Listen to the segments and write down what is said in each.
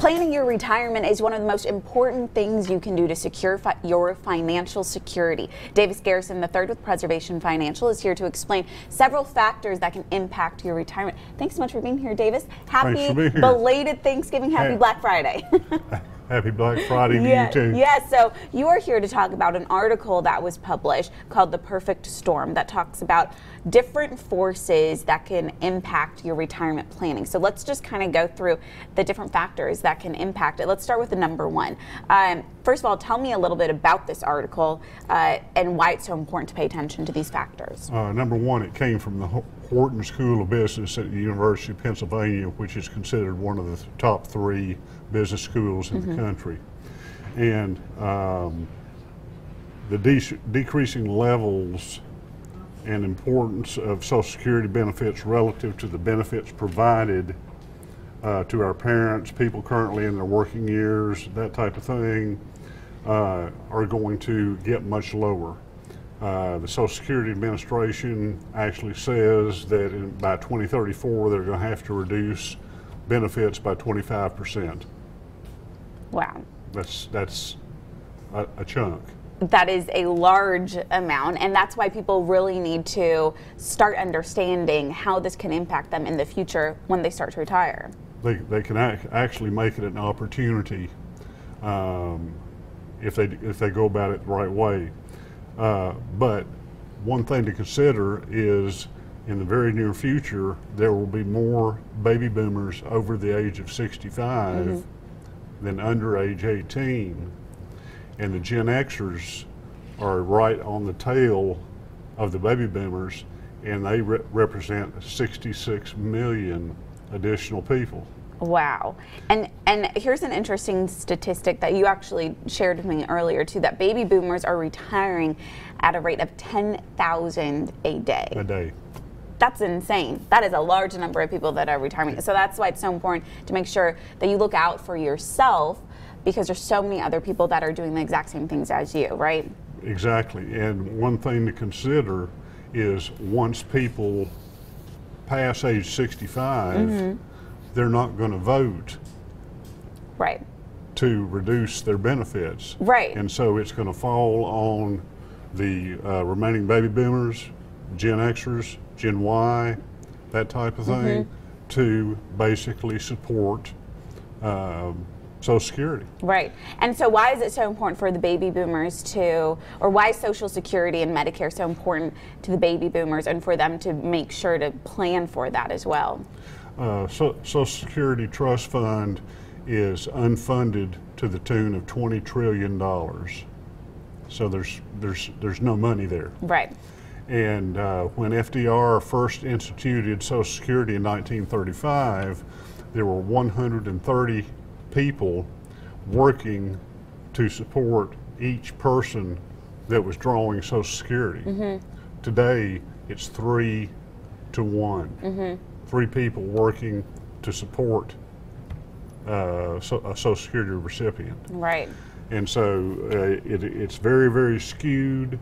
Planning your retirement is one of the most important things you can do to secure your financial security. Garrison the Third with Preservation Financial is here to explain several factors that can impact your retirement. Thanks so much for being here, Davis. Happy belated Thanksgiving, happy Black Friday. Happy Black Friday to you too. Yes, so you are here to talk about an article that was published called The Perfect Storm that talks about different forces that can impact your retirement planning. So let's just kind of go through the different factors that can impact it. Let's start with the number one. First of all, tell me a little bit about this article and why it's so important to pay attention to these factors. Number one, it came from the Wharton School of Business at the University of Pennsylvania, which is considered one of the top 3 business schools in the country. And the decreasing levels and importance of Social Security benefits relative to the benefits provided to our parents, people currently in their working years, that type of thing, are going to get much lower. The Social Security Administration actually says that by 2034 they're going to have to reduce benefits by 25%. Wow. That's a chunk. That is a large amount, and that's why people really need to start understanding how this can impact them in the future when they start to retire. They can actually make it an opportunity if they go about it the right way. But one thing to consider is in the very near future there will be more baby boomers over the age of 65 than under age 18, and the Gen Xers are right on the tail of the baby boomers, and they represent 66 million additional people. Wow. And here's an interesting statistic that you actually shared with me earlier too, that baby boomers are retiring at a rate of 10,000 a day. A day. That's insane. That is a large number of people that are retiring. So that's why it's so important to make sure that you look out for yourself, because there's so many other people that are doing the exact same things as you, right? Exactly. And one thing to consider is once people pass age 65, they're not going to vote to reduce their benefits. Right. And so it's going to fall on the remaining baby boomers, Gen Xers, Gen Y, that type of thing, to basically support Social Security. Right. And so why is it so important for the baby boomers to, or why is Social Security and Medicare so important to the baby boomers and for them to make sure to plan for that as well? Social Security Trust Fund is unfunded to the tune of $20 trillion. So there's no money there. Right. And when FDR first instituted Social Security in 1935, there were 130 people working to support each person that was drawing Social Security. Today, it's 3 to 1. 3 people working to support a Social Security recipient. Right. And so it's very, very skewed.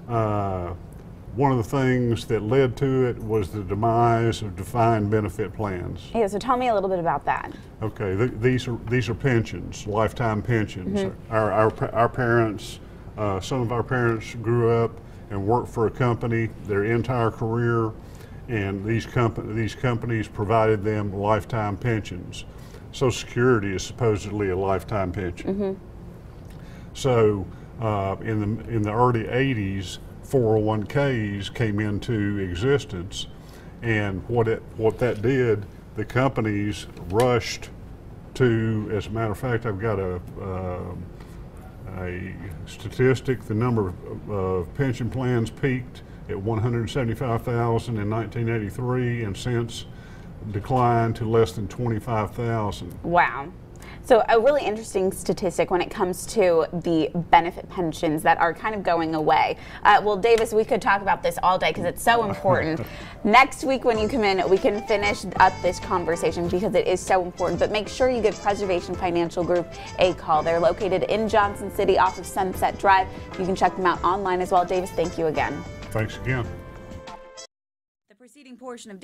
One of the things that led to it was the demise of defined benefit plans. Yeah, so tell me a little bit about that. Okay, these are pensions, lifetime pensions. Our parents, some of our parents grew up and worked for a company their entire career, and these companies provided them lifetime pensions. Social Security is supposedly a lifetime pension. So in the early 80s, 401ks came into existence, and what that did, the companies rushed to, as a matter of fact, I've got a statistic, the number of pension plans peaked at 175,000 in 1983 and since declined to less than 25,000. Wow. So a really interesting statistic when it comes to the benefit pensions that are kind of going away. Well, Davis, we could talk about this all day because it's so important. Next week when you come in, we can finish up this conversation because it is so important. But make sure you give Preservation Financial Group a call. They're located in Johnson City off of Sunset Drive. You can check them out online as well. Davis, thank you again. Thanks again. The preceding portion of